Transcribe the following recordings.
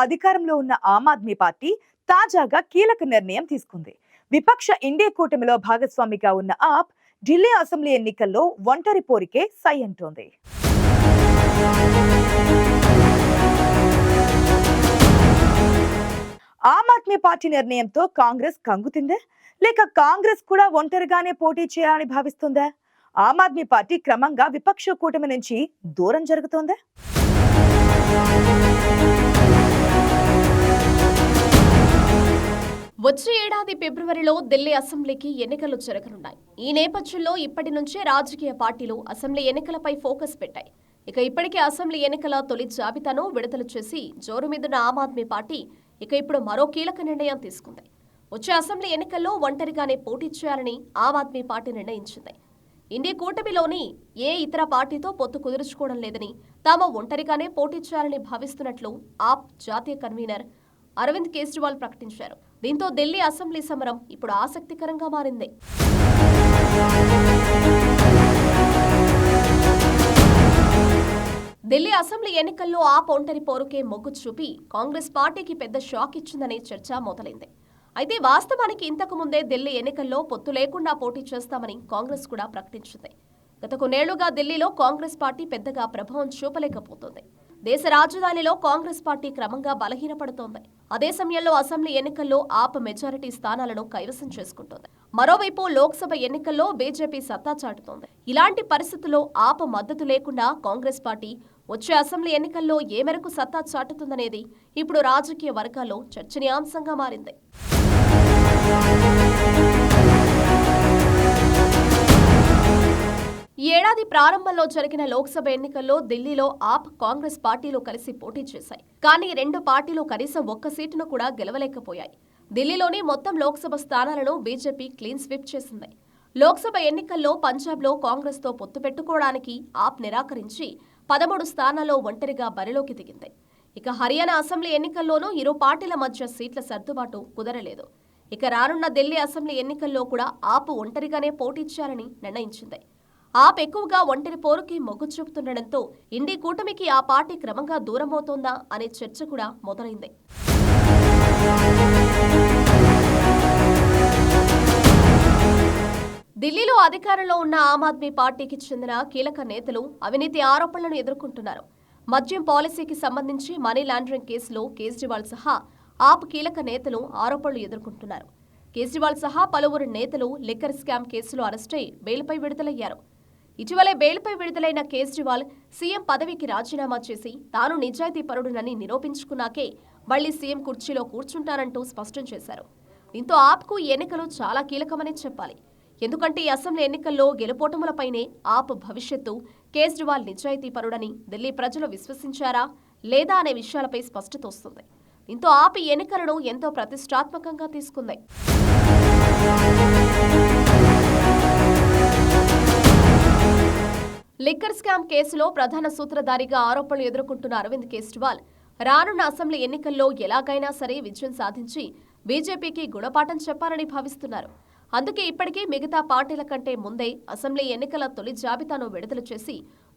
అధికారంలో ఉన్న ఆమ్ ఆద్మీ పార్టీ తాజాగా కీలక నిర్ణయం తీసుకుంది. విపక్ష ఇండియా కూటమిలో భాగస్వామిగా ఉన్న ఆప్ ఢిల్లీ అసెంబ్లీ ఎన్నికల్లో ఒంటరి పోరికే సై అంటోంది. ఆమ్ ఆద్మీ పార్టీ నిర్ణయంతో కాంగ్రెస్ కంగుతిందే, లేక కాంగ్రెస్ కూడా ఒంటరిగానే పోటీ చేయాలని భావిస్తుందా? ఆమ్ ఆద్మీ పార్టీ క్రమంగా విపక్ష కూటమి నుంచి దూరం జరుగుతోందా? వచ్చే ఏడాది ఫిబ్రవరిలో ఢిల్లీ అసెంబ్లీకి ఎన్నికలు జరగనున్నాయి. ఈ నేపథ్యంలో ఇప్పటి నుంచే రాజకీయ పార్టీలు అసెంబ్లీ ఎన్నికలపై ఫోకస్ పెట్టాయి. ఇప్పటికే అసెంబ్లీ ఎన్నికల తొలి జాబితాను విడుదల చేసి జోరు మీదున్న ఆమ్ ఆద్మీ పార్టీ ఇప్పుడు మరో కీలక నిర్ణయం తీసుకుంది. వచ్చే అసెంబ్లీ ఎన్నికల్లో ఒంటరిగానే పోటీ చేయాలని ఆమ్ ఆద్మీ పార్టీ నిర్ణయించింది. ఇండియా కూటమిలోని ఏ ఇతర పార్టీతో పొత్తు కుదుర్చుకోవడం లేదని, తాము ఒంటరిగానే పోటీ చేయాలని భావిస్తున్నట్లు ఆప్ జాతీయ కన్వీనర్ అరవింద్ కేజ్రీవాల్ ప్రకటించారు. దీంతో ఢిల్లీ అసెంబ్లీ సమరం ఇప్పుడు ఆసక్తికరంగా మారింది. ఢిల్లీ అసెంబ్లీ ఎన్నికల్లో ఆప్ ఒంటరి పోరుకే మొగ్గు చూపి కాంగ్రెస్ పార్టీకి పెద్ద షాక్ ఇచ్చిందనే చర్చ మొదలైంది. అయితే వాస్తవానికి ఇంతకు ముందే ఢిల్లీ ఎన్నికల్లో పొత్తు లేకుండా పోటీ చేస్తామని కాంగ్రెస్ కూడా ప్రకటించింది. గత కొన్నేళ్లుగా ఢిల్లీలో కాంగ్రెస్ పార్టీ పెద్దగా ప్రభావం చూపలేకపోతుంది. దేశ రాజధానిలో కాంగ్రెస్ పార్టీ క్రమంగా బలహీనపడుతోంది. అదే సమయంలో అసెంబ్లీ ఎన్నికల్లో ఆప్ మెజారిటీ స్థానాలను కైవసం చేసుకుంటోంది. మరోవైపు లోక్సభ ఎన్నికల్లో బీజేపీ సత్తా చాటుతోంది. ఇలాంటి పరిస్థితుల్లో ఆప్ మద్దతు లేకుండా కాంగ్రెస్ పార్టీ వచ్చే అసెంబ్లీ ఎన్నికల్లో ఏ మేరకు సత్తా చాటుతుందనేది ఇప్పుడు రాజకీయ వర్గాల్లో చర్చనీయాంశంగా మారింది. ఈ ఏడాది ప్రారంభంలో జరిగిన లోక్సభ ఎన్నికల్లో ఢిల్లీలో ఆప్, కాంగ్రెస్ పార్టీలు కలిసి పోటీ చేశాయి. కానీ రెండు పార్టీలు కనీసం ఒక్క సీటును కూడా గెలవలేకపోయాయి. ఢిల్లీలోని మొత్తం లోక్సభ స్థానాలను బీజేపీ క్లీన్ స్వీప్ చేసింది. లోక్సభ ఎన్నికల్లో పంజాబ్లో కాంగ్రెస్తో పొత్తు పెట్టుకోవడానికి ఆప్ నిరాకరించి 13 స్థానాల్లో ఒంటరిగా బరిలోకి దిగింది. హర్యానా అసెంబ్లీ ఎన్నికల్లోనూ ఇరు పార్టీల మధ్య సీట్ల సర్దుబాటు కుదరలేదు. రానున్న ఢిల్లీ అసెంబ్లీ ఎన్నికల్లో కూడా ఆప్ ఒంటరిగానే పోటీ చేయాలని నిర్ణయించింది. ఆప్ ఎక్కువగా ఒంటరి పోరుకి మొగ్గు చూపుతుండటంతో ఇండి కూటమికి ఆ పార్టీ క్రమంగా దూరమవుతోందా అనే చర్చ కూడా మొదలైంది. ఢిల్లీలో అధికారంలో ఉన్న ఆమ్ ఆద్మీ పార్టీకి చెందిన కీలక నేతలు అవినీతి ఆరోపణలను ఎదుర్కొంటున్నారు. మద్యం పాలసీకి సంబంధించి మనీ లాండరింగ్ కేసులో కేజ్రీవాల్ సహా ఆప్ కీలక నేతలు ఆరోపణలు ఎదుర్కొంటున్నారు. కేజ్రీవాల్ సహా పలువురు నేతలు లిక్కర్ స్కామ్ కేసులో అరెస్టై బెయిల్పై విడుదలయ్యారు. ఇటీవలే బెయిల్పై విడుదలైన కేజ్రీవాల్ సీఎం పదవికి రాజీనామా చేసి తాను నిజాయితీపరుడునని నిరూపించుకున్నాకే మళ్లీ సీఎం కుర్చీలో కూర్చుంటానంటూ స్పష్టం చేశారు. దీంతో ఆప్కు ఈ ఎన్నికలు చాలా కీలకమని చెప్పాలి. ఎందుకంటే ఈ అసెంబ్లీ ఎన్నికల్లో గెలుపోటములపైనే ఆప్ భవిష్యత్తు, కేజ్రీవాల్ నిజాయితీపరుడని ఢిల్లీ ప్రజలు విశ్వసించారా లేదా అనే విషయాలపై స్పష్టత వస్తుంది. దీంతో ఆప్ ఈ ఎన్నికలను ఎంతో ప్రతిష్టాత్మకంగా తీసుకుంది. లిక్కర్ స్కామ్ కేసులో ప్రధాన సూత్రధారిగా ఆరోపణలు ఎదుర్కొంటున్న అరవింద్ కేజ్రీవాల్ రానున్న అసెంబ్లీ ఎన్నికల్లో ఎలాగైనా సరే విజయం సాధించి బీజేపీకి గుణపాఠం చెప్పాలని భావిస్తున్నారు. అందుకే ఇప్పటికే మిగతా పార్టీల కంటే ముందే అసెంబ్లీ ఎన్నికల తొలి జాబితాను విడుదల చేసి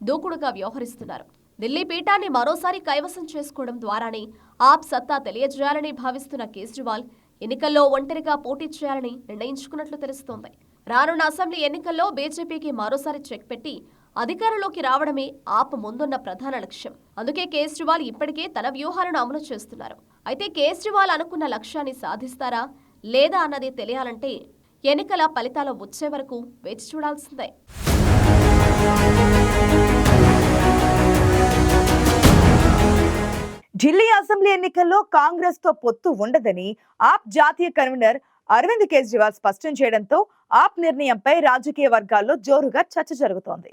దూకుడుగా వ్యవహరిస్తున్నారు. ఢిల్లీ పీఠాన్ని మరోసారి కైవసం చేసుకోవడం ద్వారానే ఆప్ సత్తా తెలియజేయాలని భావిస్తున్న కేజ్రీవాల్ ఎన్నికల్లో ఒంటరిగా పోటీ చేయాలని నిర్ణయించుకున్నట్లు తెలుస్తోంది. రానున్న అసెంబ్లీ ఎన్నికల్లో బీజేపీకి మరోసారి చెక్ పెట్టి అధికారంలోకి రావడమే ఆప్ ముందున్న ప్రధాన లక్ష్యం. అందుకే కేజ్రీవాల్ ఇప్పటికే తన వ్యూహాలను అమలు చేస్తున్నారు. అయితే కేజ్రీవాల్ అనుకున్న లక్ష్యాన్ని సాధిస్తారా లేదా అన్నది తెలియాలంటే ఎన్నికల ఫలితాలు వచ్చే వరకు వేచి చూడాల్సిందే. ఢిల్లీ అసెంబ్లీ ఎన్నికల్లో కాంగ్రెస్ తో పొత్తు ఉండదని ఆప్ జాతీయ కన్వీనర్ అరవింద్ కేజ్రీవాల్ స్పష్టం చేయడంతో ఆప్ నిర్ణయంపై రాజకీయ వర్గాల్లో జోరుగా చర్చ జరుగుతోంది.